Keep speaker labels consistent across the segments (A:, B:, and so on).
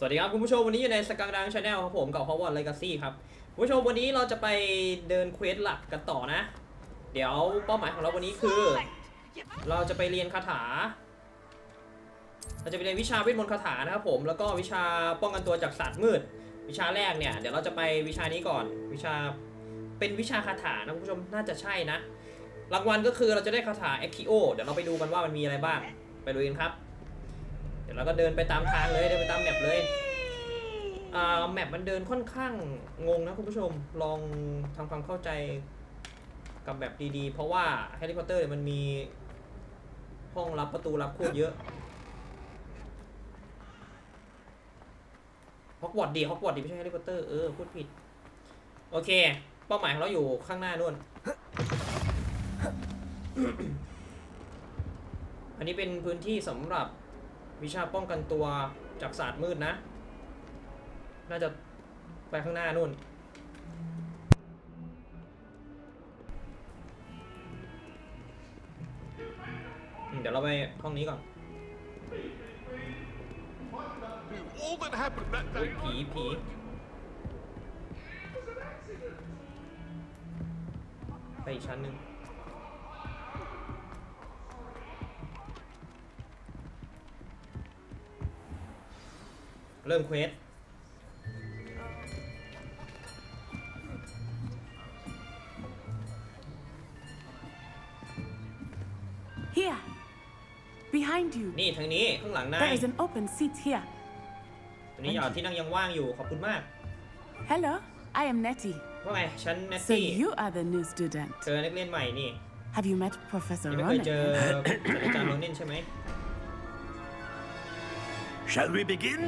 A: สวัสดีครับคุณผู้ชมวันนี้อยู่ในสกังดังชาแนลครับผมกับ Hogwarts Legacy ครับคุณผู้ชมวันนี้เราจะไปเดินเควสหลักกันต่อนะเดี๋ยวเป้าหมายของเราวันนี้คือเราจะไปเรียนคาถาเราจะไปเรียนวิชาเวทมนต์คาถานะครับผมแล้วก็วิชาป้องกันตัวจากศาสตร์มืดวิชาแรกเนี่ยเดี๋ยวเราจะไปวิชานี้ก่อนวิชาเป็นวิชาคาถานะคุณผู้ชมน่าจะใช่นะรางวัลก็คือเราจะได้คาถา SKU เดี๋ยวเราไปดูกันว่ามันมีอะไรบ้างไปดูกันครับเดี๋ยวเราก็เดินไปตามทางเลยเดินไปตามแมปเลยแมปมันเดินค่อนข้างงงนะคุณผู้ชมลองทำความเข้าใจกับแบบดีๆเพราะว่าแฮร์รี่พอตเตอร์มันมีห้องลับประตูลับโคตรเยอะฮอกวอตส์ดีไม่ใช่แฮร์รี่พอตเตอร์พูดผิดโอเคเป้าหมายของเราอยู่ข้างหน้านู่น อันนี้เป็นพื้นที่สำหรับวิชาป้องกันตัวจากศาสตร์มืดนะน่าจะไปข้างหน้านู่นเดี๋ยวเราไปห้องนี้ก่อนผีไปอีกชั้นหนึ่งเริ่มเควส
B: Here, behind you.
A: นี่ทางนี้ข้างหลังนาย
B: There is an open seat here.
A: ตรงนี้ที่นั่งยังว่างอยู่ขอบคุณมาก
B: Hello, I am Nettie.
A: ว่าไงฉันเนต
B: So
A: ตี้
B: you are the new student.
A: เธอนักเรียนใหม่นี่
B: Have you met Professor
A: ยังไม่เคย
B: Ronan?
A: เจออาจารย์โรนินใช่ไหม
C: Shall we begin?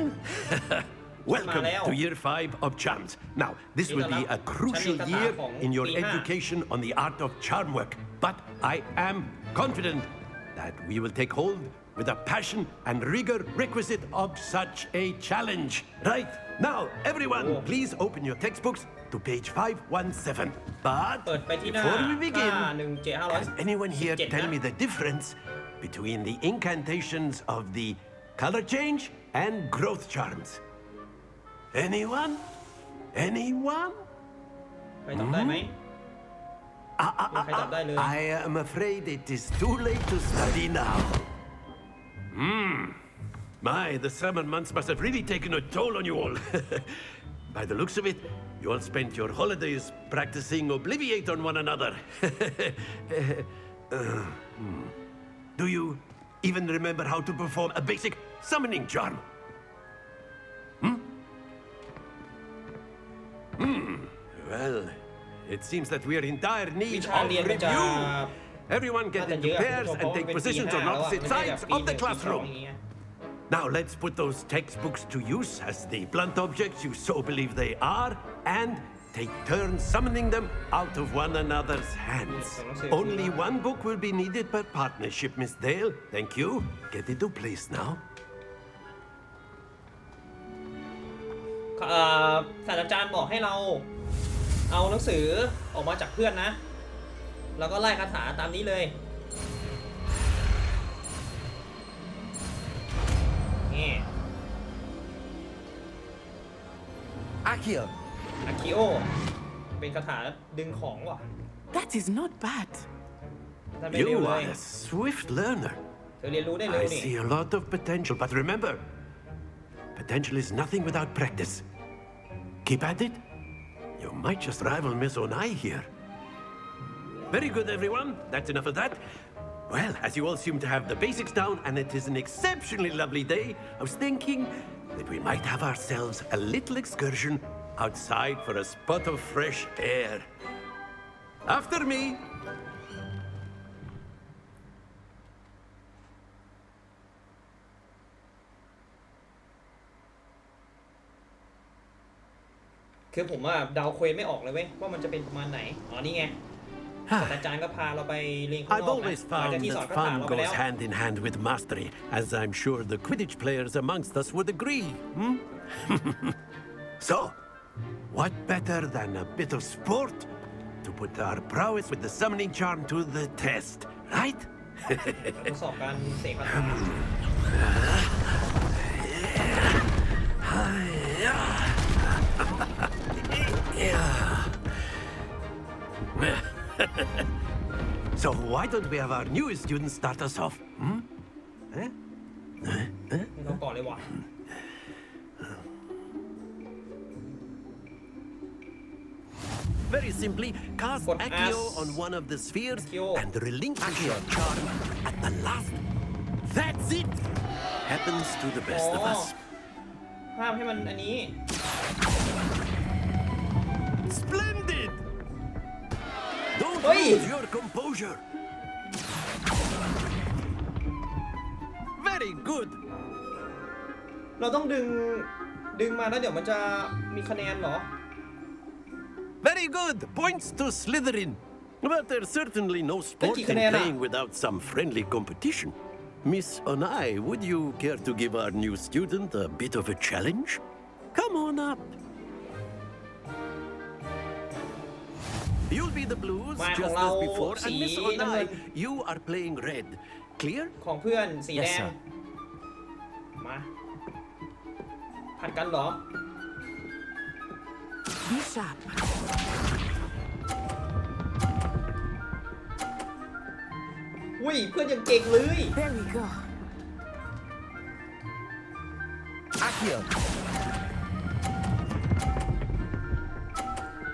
C: Welcome to Year 5 of Charms. Now, this will be a crucial year in your education on the art of charm work. But I am confident that we will take hold with the passion and rigor requisite of such a challenge. Right, now, everyone, please open your textbooks to page 517. But before we begin, can anyone here tell me the difference between the incantations of the color change and growth charms? Anyone? Anyone?
A: ใครตอบได้ไหม
C: I am afraid it is too late to study now. My, the summer months must have really taken a toll on you all. By the looks of it, you all spent your holidays practicing Obliviate on one another. Do you even remember how to perform a basic summoning charm? Well, it seems that we are in dire need of review. Everyone get into pairs and take positions on opposite sides of the classroom. Now let's put those textbooks to use as the blunt objects you so believe they are, and take turns summoning them out of one another's hands. Only one book will be needed per partnership, Miss Dale. Thank you. Get into place now.
A: ศาสตราจารย์บอกให้เราเอาหนังสือออกมาจากเพื่อนนะแล้วก็ไล่คาถาตามนี้เลยนี่
C: อาคิ
A: โอเป็นคาถาดึงของว่ะ
B: That is not bad.
C: You are a swift learner.
A: เธอเรียนรู้ได้เร็ว
C: I
A: นี่
C: see a lot of potential, but remember, potential is nothing without practice. Keep at it. You might just rival Miss Onai here. Very good, everyone. That's enough of that. Well, as you all seem to have the basics down, and it is an exceptionally lovely day, I was thinking that we might have ourselves a little excursion outside for a spot of fresh air. After me.
A: คือผมว่าเดาเควสไม่ออกเลยเว้ยว่ามันจะเป็นประมาณไหนอ๋อนี่ไงศาสตราจารย์ก็พาเราไปเรียนข้างน
C: I've
A: อกนะ
C: always
A: หลัง
C: found
A: จากที่สอน
C: that
A: คาถา
C: fun
A: เราไปแล้
C: goes
A: ว
C: hand in hand with mastery, as I'm sure the Quidditch players amongst us would agree. So, what better than a bit of sport to put our prowess with the summoning charm to the test, right?
A: ทดสอบการเสกคาถา
C: why don't we have our newest student start us off?
A: เราก่อนเลยว่ะ
C: Very simply, cast Accio on one of the spheres and relinquish your charm at the last. That's it! Happens to the best of us.
A: ห้ามให้มันอันนี้
C: Splendid! Don't lose your composure. Very good.
A: เราต้องดึงมาแล้วเดี๋ยวมันจะมีคะแนนเหรอ
C: Very good. Points to Slytherin. But there's certainly no sport in playing without some friendly competition. Miss Onai, would you care to give our new student a bit of a challenge? Come on up. You'll be the blues just as before, and Miss Onai, you are playing red. Clear?
A: ของเพื่อนสีแดง มาผัดกันเหรอ
B: Be sharp.
A: อุ้ยเพื่อนยังเก่งเลย
B: There we go.
C: Accio.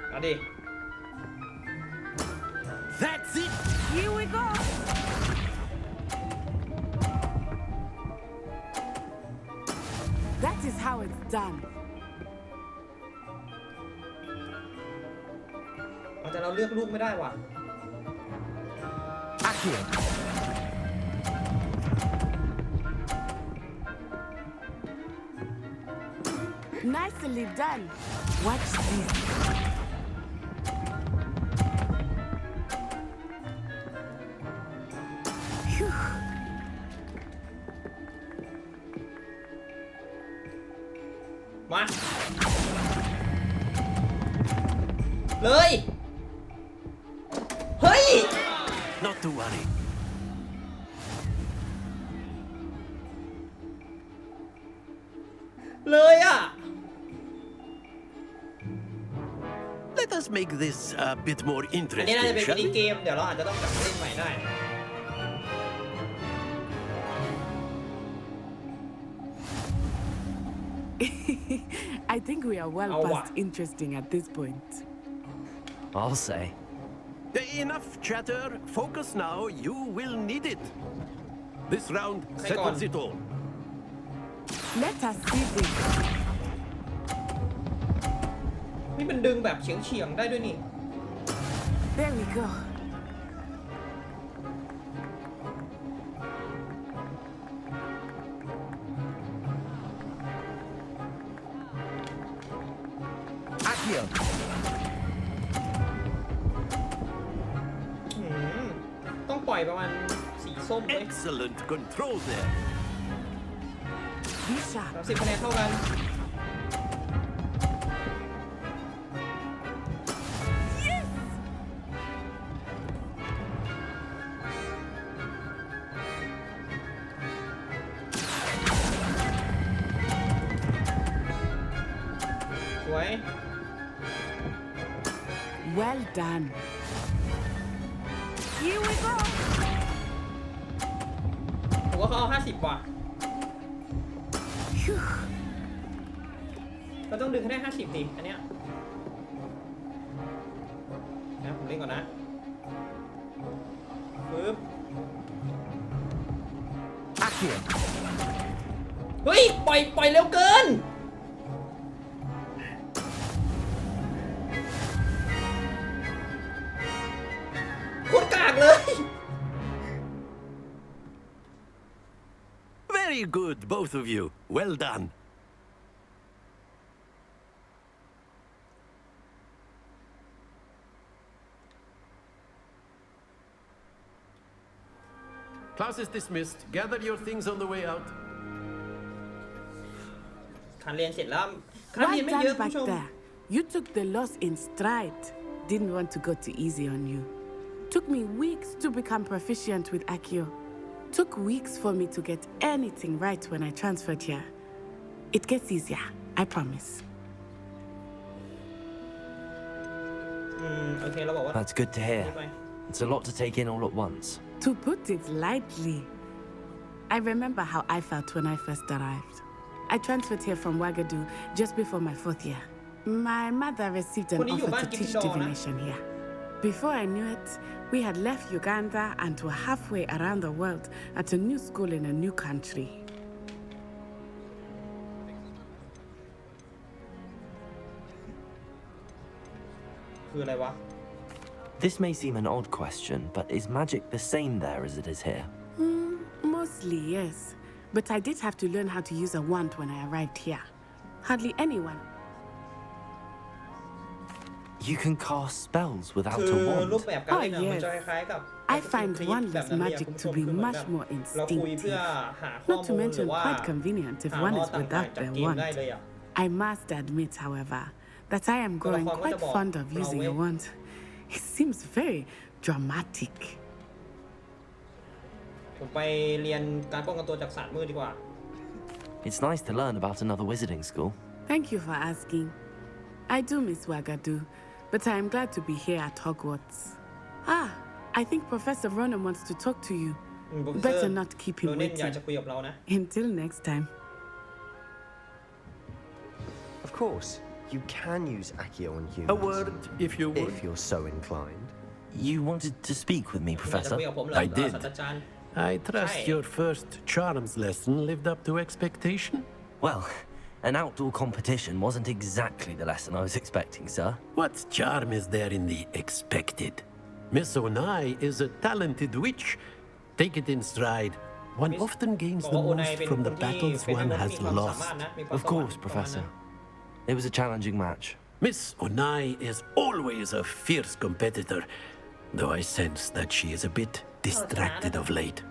A: เอาดิ
C: That's it.
B: Here we go. That is how it's done.
A: แต่เราเลือกลูกไม่ได้ว่ะ
C: Accio.
B: Nicely done. Watch this. Phew.
A: มา เลย เฮ้ย
C: Not to worry.
A: เลยอ่ะ
C: Let us make this a bit more
A: อันนี้น่าจะ
C: interesting,
A: เป็น
C: shall
A: มินิ
C: we?
A: เกม เดี๋ยวเราอาจจะต้องกลับมาเล่นใหม่ได้
B: I think we are well
A: Oh,
B: past
A: what?
B: interesting at this point.
D: I'll say.
C: Enough chatter. Focus now. You will need it. This round
A: Hang
C: settles
A: on.
C: it all.
B: Let us see this.
A: นี่มันดึงแบบเฉียงๆได้ด้วยนี่
B: There we go.
C: Accio.
A: ต้องปล่อยประมาณสีส้มเลย
C: Excellent control there.
B: Be sharp.
A: 30 คะแนนเท่ากัน สวย
B: Well done. Here we go.
A: ผมว่าเขาเอา50 ว่ะ
B: Phew.
A: เราต้องดึงให้ได้50ดิอันเนี้ยนะผมเล่นก่อนนะปึ๊บ
C: Accio.
A: เฮ้ย ปล่อยเร็วเกิน โคตรกากเลย
C: Very good, both of you. Well done. Class is dismissed. Gather your things on the way out.
A: การเรียนเสร็จแล้วการเรียน
B: Well
A: ไม่เยอะ
B: done
A: คุณ
B: back
A: ผู้ชม
B: there. You took the loss in stride. Didn't want to go too easy on you. Took me weeks to become proficient with Accio. Took weeks for me to get anything right when I transferred here. It gets easier, I promise.
A: โอเคเราบอกว่า
D: That's good to hear.
A: ไป
D: It's a lot to take in all at once.
B: To put it lightly, I remember how I felt when I first arrived. I transferred here from Ouagadougou just before my 4th year. My mother received an offer to teach divination here. Before I knew it, we had left Uganda and were halfway around the world at a new school in a new country.
D: This may seem an odd question, but is magic the same there as it is here?
B: Mostly, yes. But I did have to learn how to use a wand when I arrived here. Hardly anyone.
D: You can cast spells without a wand.
B: Oh, yes. I find wandless magic to be much more instinctive. Not to mention quite convenient if one is without their wand. I must admit, however, that I am growing quite fond of using a wand. It seems very dramatic.
A: ผมไปเรียนการป้องกันตัวจากศาสตร์มืดดีกว่า
D: It's nice to learn about another wizarding school.
B: Thank you for asking. I do miss Ouagadougou, but I am glad to be here at Hogwarts. I think Professor Ronan wants to talk to you. Better not keep him waiting. Until next time.
E: Of course, you can use Accio on humans.
C: A word, if you would.
E: If you're so inclined.
D: You wanted to speak with me, Professor?
C: I did. I trust your first charms lesson lived up to expectation?
D: Well, an outdoor competition wasn't exactly the lesson I was expecting, sir.
C: What charm is there in the expected? Miss Onai is a talented witch. Take it in stride. One often gains the most from the battles one has lost.
D: Of course, Professor. It was a challenging match.
C: Miss Onai is always a fierce competitor, though I sense that she is a bit distracted of late.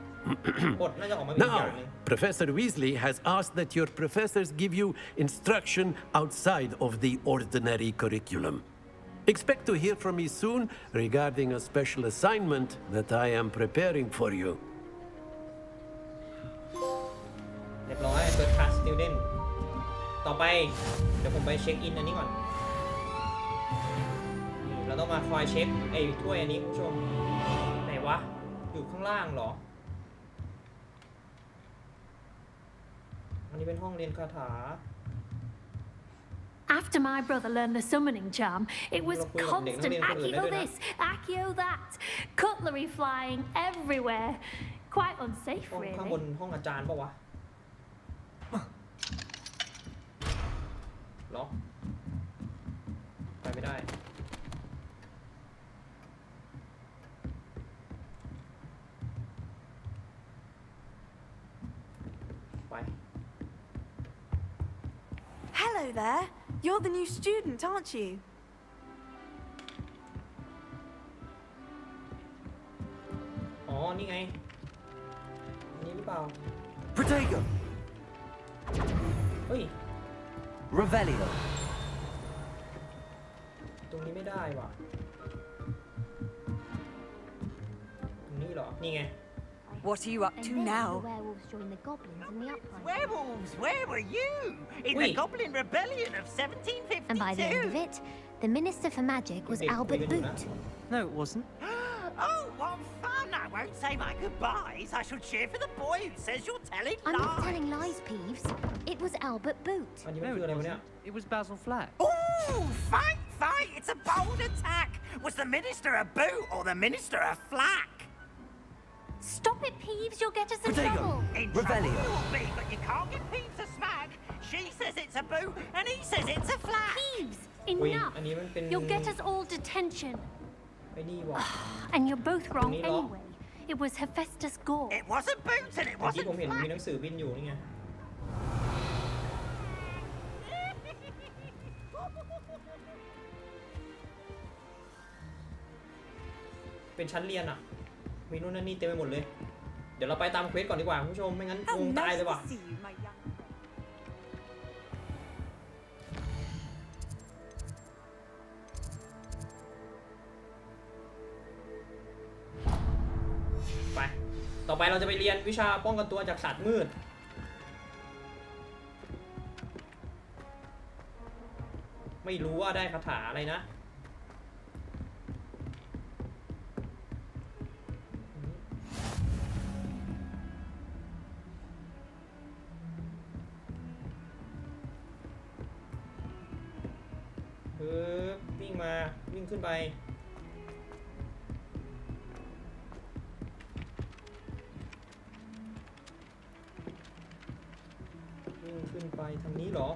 C: Now, Professor Weasley has asked that your professors give you instruction outside of the ordinary curriculum. Expect to hear from me soon regarding a special assignment that I am preparing for you.
A: เรียบร้อย Third Class Student ต่อไปเดี๋ยวผมไปเช็คอินอันนี้ก่อนเราต้องมาคอยเช็คไอ้ถ้วยอันนี้คุณผู้ชมไหนวะอยู่ข้างล่างเหรออันนี้เป็นห้องเรียนคาถา
F: After my brother learned the summoning charm, it was constant Accio this, Accio that, cutlery flying everywhere. Quite unsafe,
A: ข้างบน
F: really.
A: ห้องอาจารย์ปะวะล็อกไปไม่ได้ไป
G: Hello there. You're the new student, aren't you?
A: อ๋อ นี่ไง อันนี้หรือเปล่า
D: Protego!
A: เฮ้ย
D: Revelio!
A: ตรงนี้ไม่ได้ว่ะ ตรงนี้เหรอ นี่ไง
G: What are you up to now?
F: The werewolves joined the goblins in the uprising.
H: Werewolves, where were you? In the Goblin Rebellion of 1752.
F: And by the end of it, the Minister for Magic was Albert Boot.
D: No, it wasn't.
H: Oh, what fun! I won't say my goodbyes. I shall cheer for the boy who says you're telling
F: I'm
H: lies.
F: not telling lies, Peeves. It was Albert Boot.
A: อันนี้มันคืออะไรวะเนี่ย
D: It was Basil Flack.
H: Ooh, fight! It's a bold attack. Was the Minister a boot or the Minister a flack?
F: Stop it, Peeves. You'll get us in
D: Protego.
F: trouble.
H: In
D: Revelio.
H: trouble you'll be, but you can't get Peeves a smack. She says it's a boot and he says it's a flack.
F: Peeves,
A: อุ้ย
F: enough.
A: อันนี้มันเป็น
F: You'll get us all detention.
A: ไอ้นี่ว่ะ
F: And you're both wrong
A: Tony Law.
F: anyway. It was Hephaestus Gore.
H: It wasn't boot and it
A: เมื่อกี้
H: wasn't
A: ผมเห็นมี
H: flack.
A: หนังสือบินอยู่นี่ไง เป็นชั้นเรียนอ่ะ มีนู่นนั่นนี่เต็มไปหมดเลย เดี๋ยวเราไปตามเควสก่อนดีกว่าคุณผู้ชม ไม่งั้น
G: How
A: งงตาย
G: nice
A: เลยว่ะ
G: to see you, my young friend.
A: ไป ต่อไปเราจะไปเรียนวิชาป้องกันตัวจากศาสตร์มืด ไม่รู้ว่าได้คาถาอะไรนะ วิ่งมาวิ่งขึ้นไปวิ่งขึ้นไปทางนี้เหรอ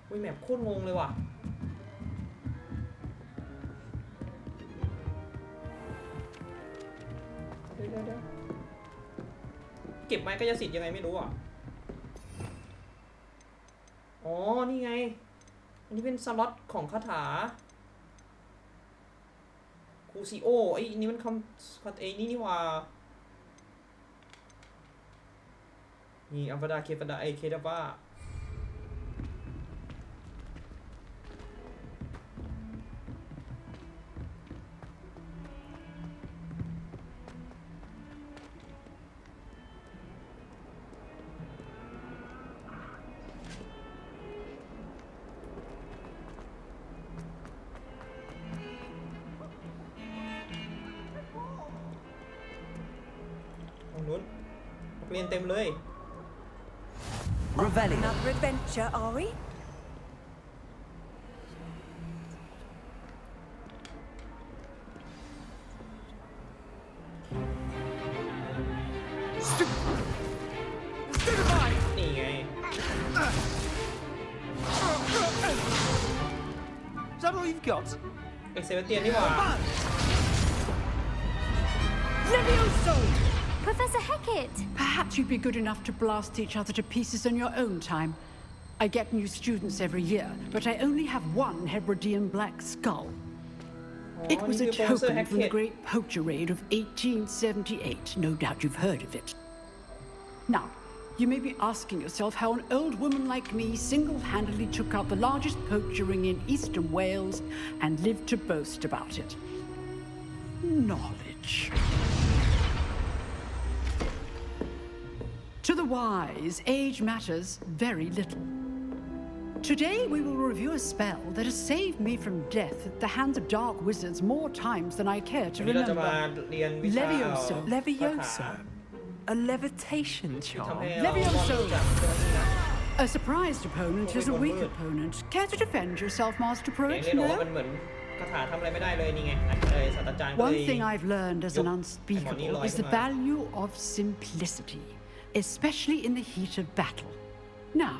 A: อุ้ยแมปโคตรงงเลยว่ะเดี๋ยวเก็บไม้กายสิทธิ์ยังไงไม่รู้อ่ะอ๋อนี่ไงอันนี้เป็นสล็อตของคาถาคูซิโอไอ้นี่มันคำนี่ว่านี่อัฟดาเคฟดาไอเคดาบ้านู้นเรียนเต็มเลย
D: Revelio.
G: Another adventure, are we?
C: Stupefy!
A: นี่ไง
C: Is that all you've got?
A: เอ็กเซเวเตียนนี่หว่า
I: Levioso!
F: Professor Hecat!
I: Perhaps you'd be good enough to blast each other to pieces on your own time. I get new students every year, but I only have one Hebridean black skull. It was a token from the Great Poacher Raid of 1878. No doubt you've heard of it. Now, you may be asking yourself how an old woman like me single-handedly took out the largest poacher ring in eastern Wales and lived to boast about it. Knowledge. To the wise, age matters very little. Today we will review a spell that has saved me from death at the hands of dark wizards more times than I care to
A: วันนี้เราจะมา
I: remember.
A: เรียนวิชา
I: Levioso.
A: คาถา
E: Levioso? A levitation
A: ที่ทำ
E: charm?
A: ให้เรารู้จักเรื่องนี้นะ
I: A surprised opponent is a weak opponent. Care to defend yourself, Master
A: เอง
I: Pruitt?
A: เรียนบอกว่า
I: No?
A: มันเหมือนคาถาทำอะไรไม่ได้เลยนี่ไงศาสตราจารย์ก็
I: One
A: เลย
I: thing I've learned as an unspeakable is the value of simplicity, especially in the heat of battle. Now,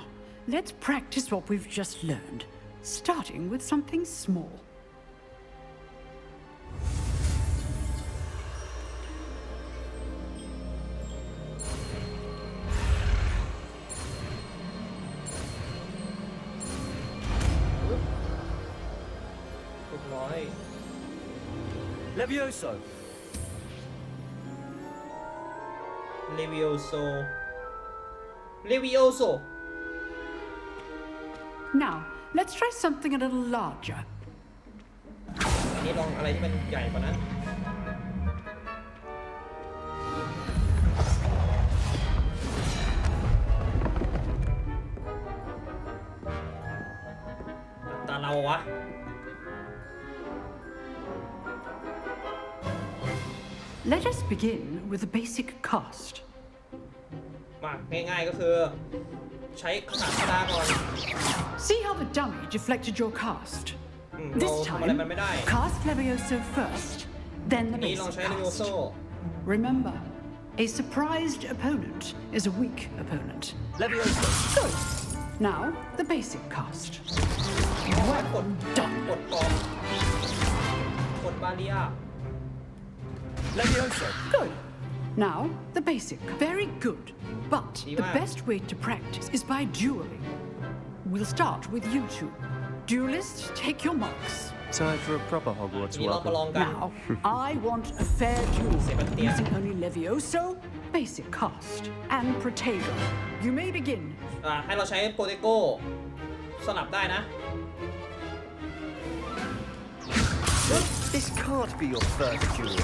I: let's practice what we've just learned, starting with something small.
D: Levioso.
A: Levioso
I: Now, let's try something a little larger.
A: อันนี้ลองอะไรที่มันใหญ่กว่านั้นตาเราวะ
I: Let us begin with the basic cast.
A: มาง่ายๆก็คือใช้คาถาธรรมดาก่อน
I: See how the dummy deflected your cast?
A: เรา
I: This
A: ทำอะไร
I: time,
A: มันไม่ได้
I: cast Levioso first, then the
A: นี้ลอง
I: basic
A: ใช้ Levioso
I: cast. Remember, a surprised opponent is a weak opponent.
D: Levioso.
I: Good. Now, the basic cast.
A: กด
I: Well done.
A: กดกองกดบาเรีย
D: Levioso.
I: Good. Now, the basic. Very good. But the best way to practice is by dueling. We'll start with you two. Duelists, take your marks.
E: Time for a proper Hogwarts
A: นี่ลองมา
E: welcome.
A: ลองกัน
I: Now, I want a fair duel
A: Sebastian.
I: using only Levioso, basic cast, and Protego. You may begin.
A: ให้เราใช้โปรเตโก้สลับได้นะ
E: This can't be your first duel.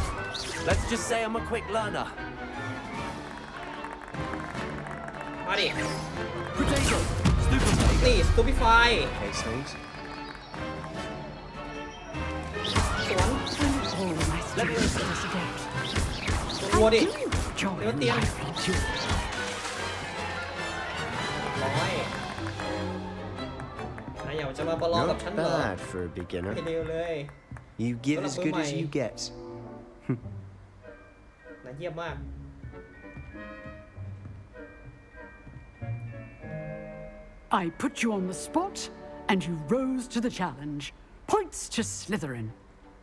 D: Let's just say I'm a quick learner.
A: มาดิ
D: Protego. Stupefy.
A: นี่ Stupefy
E: Okay, Snakes.
A: สวน
I: All my students let us adapt.
A: รัว
I: I
A: ดิ
I: do enjoy
A: Sebastian.
I: lively duels.
A: ร้อย จะมาประลองกับ
E: Not
A: ฉันเหรอ
E: bad for a beginner.
A: ไม่เร็วเลย
E: You give as good as you get.
A: น่าเยี่ยมมาก
I: I put you on the spot, and you rose to the challenge. Points to Slytherin.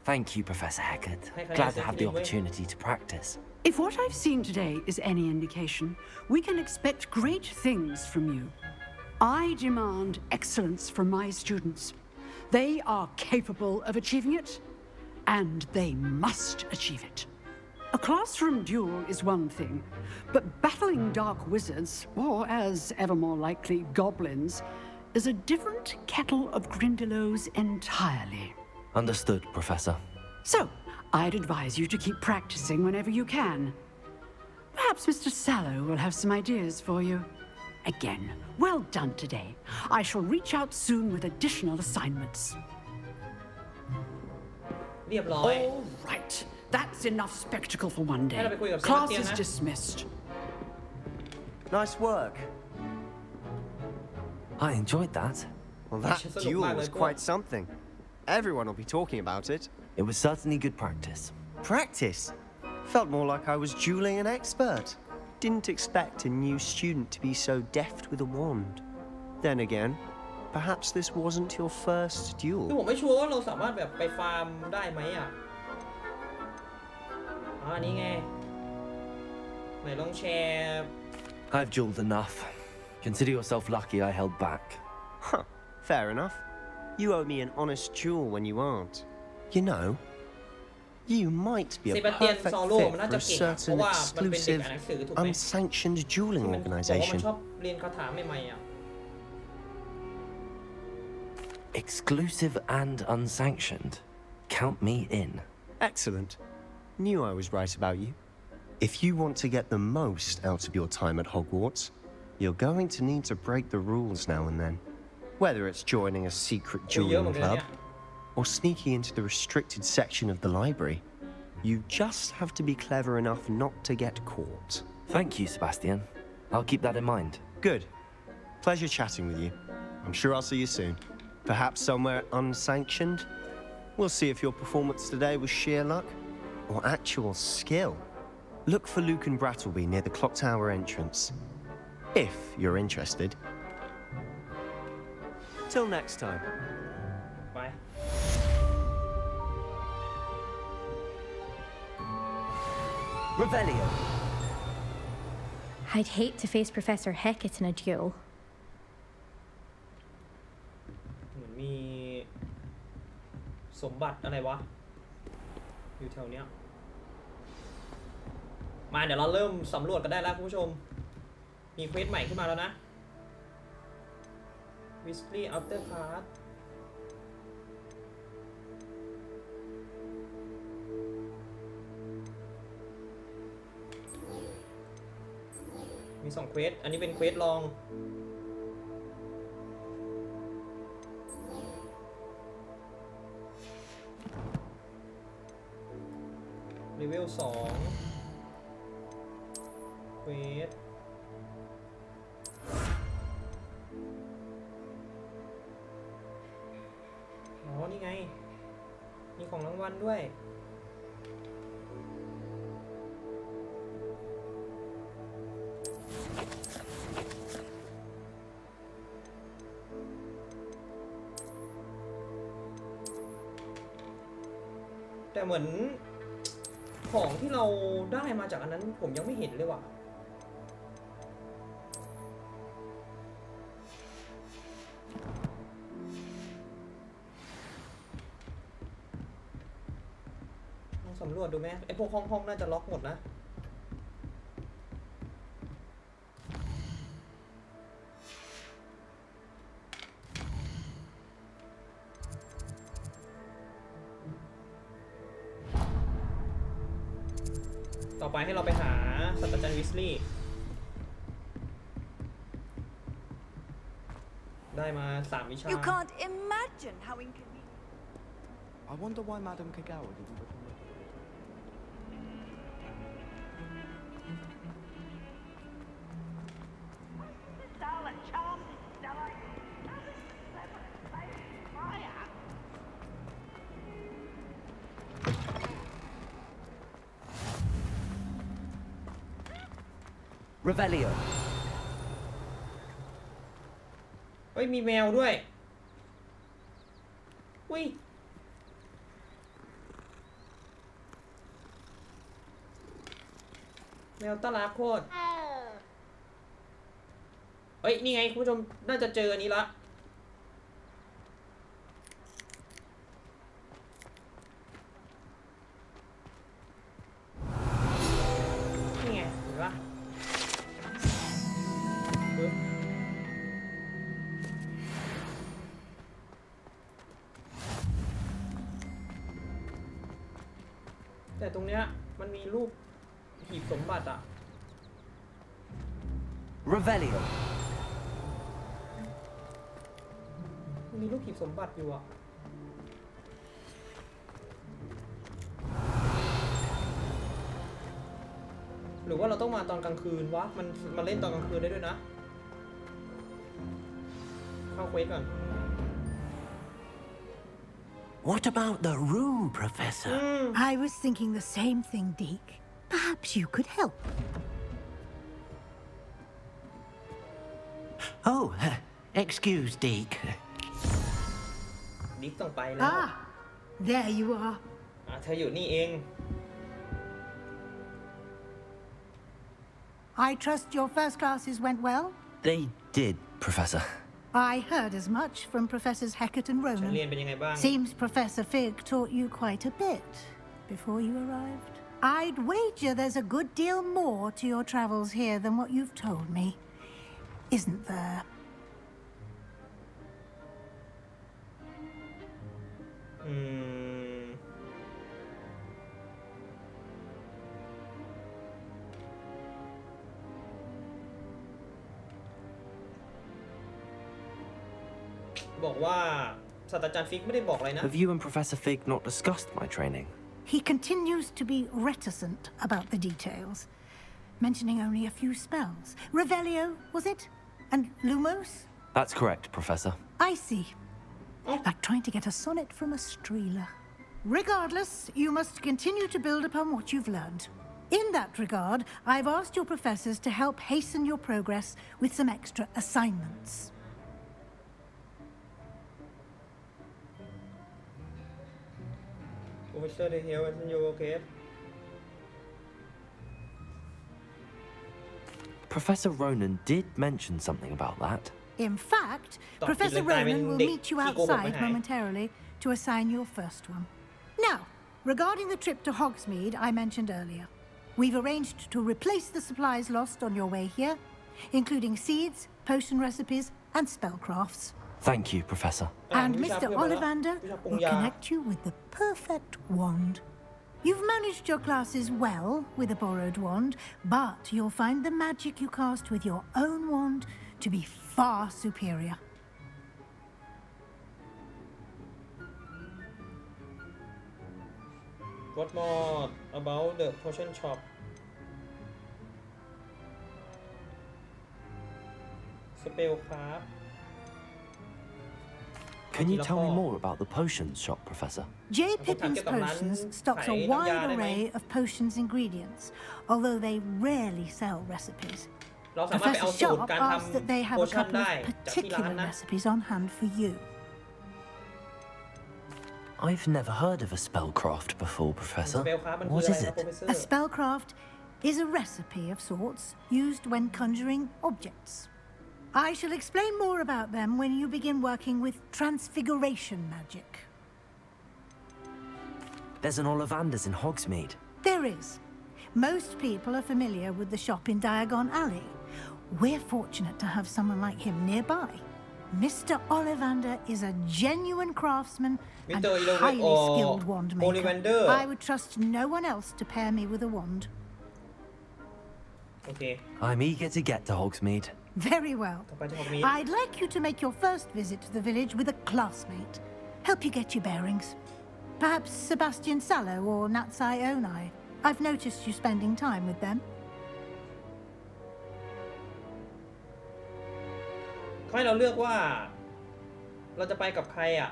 D: Thank you, Professor Hecat. Glad to have the opportunity to practice.
I: If what I've seen today is any indication, we can expect great things from you. I demand excellence from my students. They are capable of achieving it, and they must achieve it. A classroom duel is one thing, but battling dark wizards, or as ever more likely, goblins, is a different kettle of Grindylows entirely.
D: Understood, Professor.
I: So, I'd advise you to keep practicing whenever you can. Perhaps Mr. Sallow will have some ideas for you. Again, well done today. I shall reach out soon with additional assignments.
A: เรียบร้อย
I: All right. That's enough spectacle for one day.
A: ให้เราไปคุยกับ
I: Class
A: Sebastian
I: is
A: นะ
I: dismissed.
E: Nice work.
D: I enjoyed that.
E: Well, that
A: Just a
E: duel
A: look
E: was
A: back,
E: quite something. Everyone will be talking about it.
D: It was certainly good practice.
E: Practice? Felt more like I was dueling an expert. Didn't expect a new student to be so deft with a wand. Then again, perhaps this wasn't your first
A: คือ
E: duel.
A: ผมไม่ชัวร์ว่าเราสามารถแบบไปฟาร์มได้ไหมอ่ะนี่ไงไหนลองแชร์
D: I've dueled enough. Consider yourself lucky I held back.
E: Huh, fair enough. You owe me an honest duel when you aren't. You know, you might be a
A: Sebastian
E: perfect
A: Solo
E: fit
A: มัน
E: for
A: น่า
E: a
A: จะเก่งอะเพราะ
E: certain
A: ว่ามันเป็นเด็ก
E: exclusive,
A: อ่านหนังสือถูกไหม
E: unsanctioned dueling
A: มันบอกว่ามัน
E: organization.
A: ชอบเรียนคาถาใหม่ๆอ่ะ
D: Exclusive and unsanctioned. Count me in.
E: Excellent. Knew I was right about you. If you want to get the most out of your time at Hogwarts, you're going to need to break the rules now and then. Whether it's joining a secret dueling club or sneaking into the restricted section of the library, you just have to be clever enough not to get caught.
D: Thank you, Sebastian. I'll keep that in mind.
E: Good. Pleasure chatting with you. I'm sure I'll see you soon. Perhaps somewhere unsanctioned? We'll see if your performance today was sheer luck or actual skill. Look for Luke and Brattleby near the clock tower entrance. If you're interested. Till next time.
A: ไป
D: Revelio.
J: I'd hate to face Professor Hecat in a duel.
A: เหมือนมีสมบัติอะไรวะอยู่แถวเนี้ยมาเดี๋ยวเราเริ่มสำรวจกันได้แล้วคุณผู้ชมมีเควสใหม่ขึ้นมาแล้วนะ Weasley Outer Card มี2เควสอันนี้เป็นเควสลองเลเวล2เควสนี่ไงมีของรางวัลด้วยแต่เหมือนของที่เราได้มาจากอันนั้นผมยังไม่เห็นเลยว่ะลองสำรวจดูไหมไอพวกห้องน่าจะล็อกหมดนะต่อไปให้เราไปหาศาสตราจารย์วิสลีย์ได้มา3วิชา
G: You can't imagine how inconvenient.
K: I wonder why Madame Kagawa didn't put on
D: Revelio.
A: เฮ้ยมีแมวด้วยอุ้ยแมวตาลาโคตรเฮ้ยนี่ไงคุณผู้ชมน่าจะเจออันนี้ละนี่ไงเห็นปะปึ๊บแต่ตรงเนี้ยมันมีรูปหีบสมบัติอะ
D: Revelio.
A: มีรูปหีบสมบัติอยู่อะหรือว่าเราต้องมาตอนกลางคืนวะมันมาเล่นตอนกลางคืนได้ด้วยนะเข้าเควสก่อน
C: What about the room, Professor?
L: I was thinking the same thing, Deke. Perhaps you could help.
C: Oh, excuse, Deke.
A: ดิ๊กต้องไปแล้ว
L: Ah, there you are.
A: เธออยู่นี่เอง
L: I trust your first classes went well?
D: They did, Professor.
L: I heard as much from Professors Hecat and
A: ฉันเรียน
L: Ronan.
A: เป็นยังไงบ้าง
L: Seems Professor Fig taught you quite a bit before you arrived. I'd wager there's a good deal more to your travels here than what you've told me. Isn't there?
A: บอกว่าศาสตราจารย์ฟิกไม่ได้บอกอะไรนะ
D: Have you and Professor Fig not discussed my training?
L: He continues to be reticent about the details, mentioning only a few spells. Revelio, was it? And Lumos?
D: That's correct, Professor.
L: I see. Like trying to get a sonnet from a streeler. Regardless, you must continue to build upon what you've learned. In that regard, I've asked your professors to help hasten your progress with some extra assignments.
A: Professor the hell isn't you okay?
D: Professor Ronan did mention something about that.
L: In fact, Professor Ronan will meet you outside momentarily to assign your first one. Now, regarding the trip to Hogsmeade I mentioned earlier, we've arranged to replace the supplies lost on your way here, including seeds, potion recipes, and spellcrafts.
D: Thank you, Professor.
L: And Mr. Ollivander will connect you with the perfect wand. You've managed your classes well with a borrowed wand, but you'll find the magic you cast with your own wand to be far superior.
A: What more about the potion shop? Spellcraft.
D: Can you tell me more about the potions shop, Professor?
L: J. Pippin's Potions stocks a wide array of potions ingredients, although they rarely sell recipes. Professor Sharp asks that they have a couple of particular recipes on hand for you.
D: I've never heard of a spellcraft before, Professor. What is it?
L: A spellcraft is a recipe of sorts used when conjuring objects. I shall explain more about them when you begin working with transfiguration magic.
D: There's an Ollivander's in Hogsmeade.
L: There is. Most people are familiar with the shop in Diagon Alley. We're fortunate to have someone like him nearby. Mr. Ollivander is a genuine craftsman and highly skilled wand maker. I would trust no one else to pair me with a wand.
A: Okay.
D: I'm eager to get to Hogsmeade.
L: Very well. I'd like you to make your first visit to the village with a classmate. Help you get your bearings. Perhaps Sebastian Sallow or Natsai Onai. I've noticed you spending time with them.
A: ให้เราเลือกว่าเราจะไปกับใครอ่ะ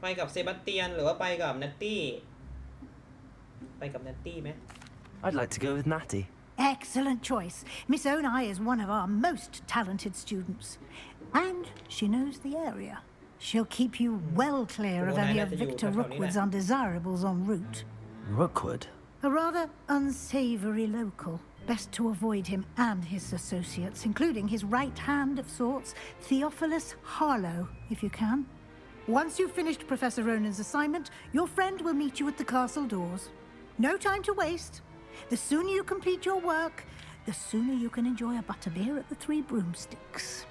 A: ไปกับเซบาสเตียนหรือว่าไปกับนัตตี้ไปกับนัตตี้ไหม
D: I'd like to go with Natty.
L: Excellent choice. Miss Onai is one of our most talented students. And she knows the area. She'll keep you well clear of any of Victor Rookwood's undesirables en route.
D: Rookwood?
L: A rather unsavory local. Best to avoid him and his associates, including his right hand of sorts, Theophilus Harlow, if you can. Once you've finished Professor Ronan's assignment, your friend will meet you at the castle doors. No time to waste. The sooner you complete your work, the sooner you can enjoy a butterbeer at the Three Broomsticks.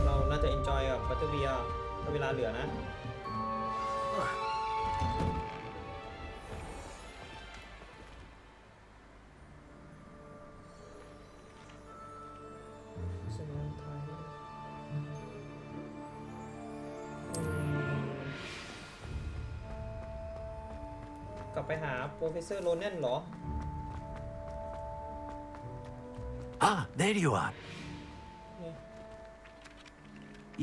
A: เราน่าจะ enjoy กับ butterbeer ถ้าเวลาเหลือนะกลับไปหาโปรเฟสเซอร์โรแนนเหรอ
C: Ah, there you are.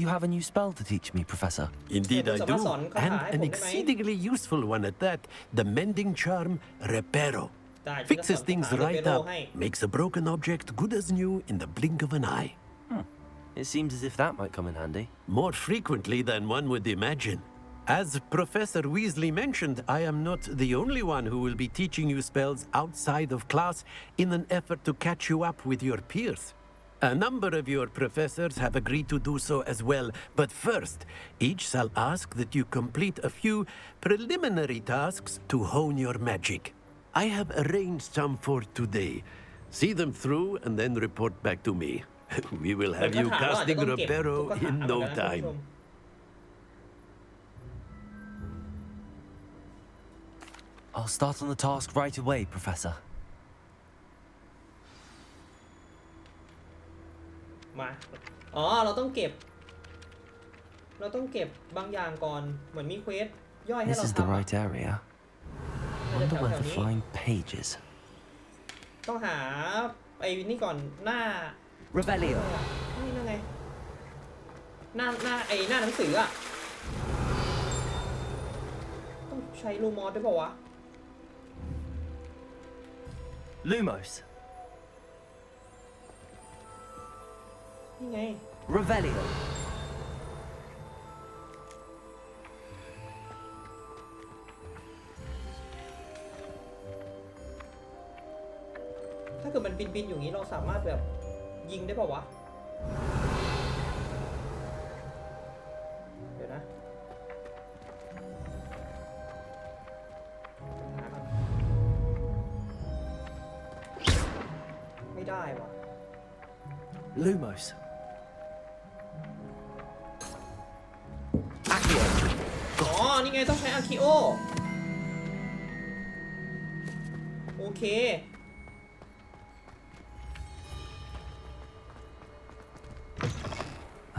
D: You have a new spell to teach me, Professor.
C: Indeed I do, and an exceedingly useful one at that. The mending charm, Reparo. Fixes things right up, makes a broken object good as new in the blink of an eye.
D: It seems as if that might come in handy.
C: More frequently than one would imagine. As Professor Weasley mentioned, I am not the only one who will be teaching you spells outside of class in an effort to catch you up with your peers. A number of your professors have agreed to do so as well, but first, each shall ask that you complete a few preliminary tasks to hone your magic. I have arranged some for today. See them through and then report back to me. We will have you casting Reparo in no time.
D: I'll start on the task right away, Professor.
A: มาเราต้องเก็บบางอย่างก่อนเหมือนมีเควสย่อยให้เรา
D: This is the right area. Wonder where the flying page is.
A: ต้องหาไอ้นี่ก่อนหน้า
H: Revelio
A: นี่นั่นไงหน้าหนังสืออะต้องใช้ลูมอสด้วยเปล่าวะ
D: Lumos.
A: นี่ไง
H: Revelio
A: ถ้าเกิดมันบินอยู่อย่างนี้เราสามารถแบบยิงได้เปล่าวะเดี๋ยวนะไม่ได้วะ
D: Lumos.
H: Accio
A: นี่ไงต้องใช้อาคิโอโอเค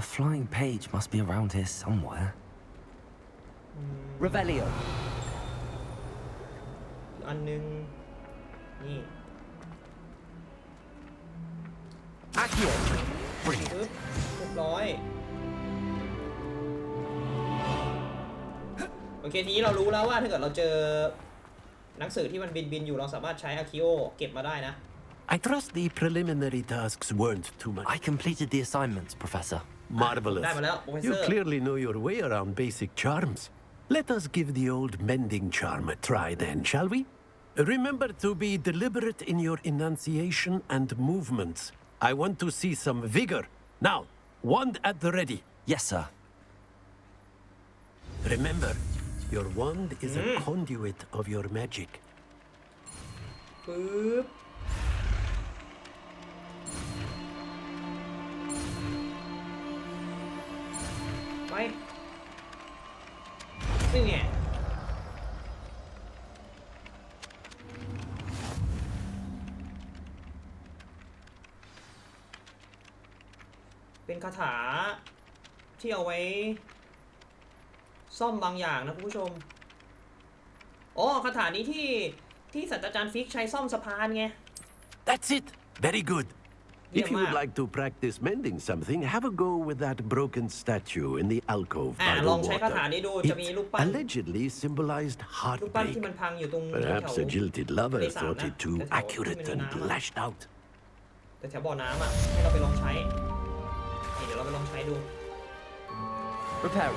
D: A flying page must be around here somewhere.
H: Revelio
A: อันนึงนี่
H: Accio
A: ปึ๊บเรียบร้อยโอเคทีนี้เรารู้แล้วว่าถ้าเกิดเราเจอหนังสือที่มันบินอยู่เราสามารถใช้อาคิโอเก็บมาได้นะ
C: I trust the preliminary tasks weren't too much.
D: I completed the assignments, Professor.
C: Marvelous. You clearly know your way around basic charms. Let us give the old mending charm a try then, shall we? Remember to be deliberate in your enunciation and movements. I want to see some vigor. Now, wand at the ready.
D: Yes, sir.
C: Remember, your wand is a conduit of your magic.
A: ปึ๊บไปนี่ไงเป็นคาถาที่เอาไว้ซ่อมบางอย่างนะคุณผู้ชมคาถานี้ที่ศาสตราจารย์ฟิกใช้ซ่อมสะพานไง
C: That's it. Very good. If you would like to practice mending something, have a go with that broken statue in the alcove by the
A: ลองใช้คาถา
C: water.
A: นี้ดูจะมีรูปปั้น
C: Allegedly symbolized
A: รูปปั้น
C: heartbreak.
A: ที่มันพังอยู่ตรง
C: Perhaps a jilted lover
A: ทะเลสาบ
C: thought
A: นะ
C: it too accurate and lashed out.
A: แต่แถวบ่อน้ำอ่ะให้เราไปลองใช้เดี๋ยวเราไปลองใช้ดู
K: Repair.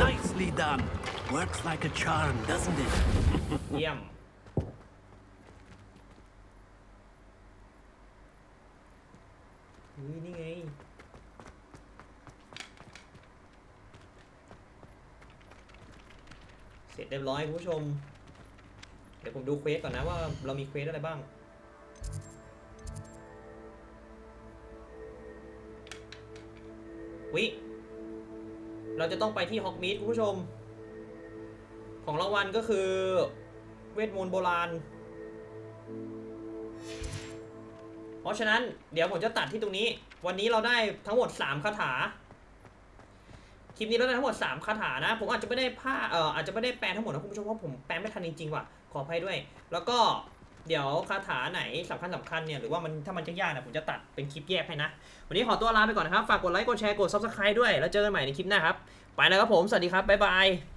C: Nicely done. Works like a charm, doesn't it?
A: เยี่ยมนี่ไงเสร็จเรียบร้อยคุณผู้ชมเดี๋ยวผมดูเควสก่อนนะว่าเรามีเควสอะไรบ้างเราจะต้องไปที่ฮอกมีดคุณผู้ชมของรางวัลก็คือเวทมนต์โบราณเพราะฉะนั้นเดี๋ยวผมจะตัดที่ตรงนี้วันนี้เราได้ทั้งหมด3คาถาคลิปนี้เราได้ทั้งหมด3คาถานะผมอาจจะไม่ได้อาจจะไม่ได้แปลทั้งหมดนะคุณผู้ชมเพราะผมแปลไม่ทันจริงๆว่ะขออภัยด้วยแล้วก็เดี๋ยวคาถาไหนสำคัญเนี่ยหรือว่ามันถ้ามันยากๆนะผมจะตัดเป็นคลิปแยกให้นะวันนี้ขอตัวลาไปก่อนนะครับฝากกดไลค์กดแชร์กด Subscribe ด้วยแล้วเจอกันใหม่ในคลิปหน้าครับไปแล้วครับผมสวัสดีครับบ๊ายบาย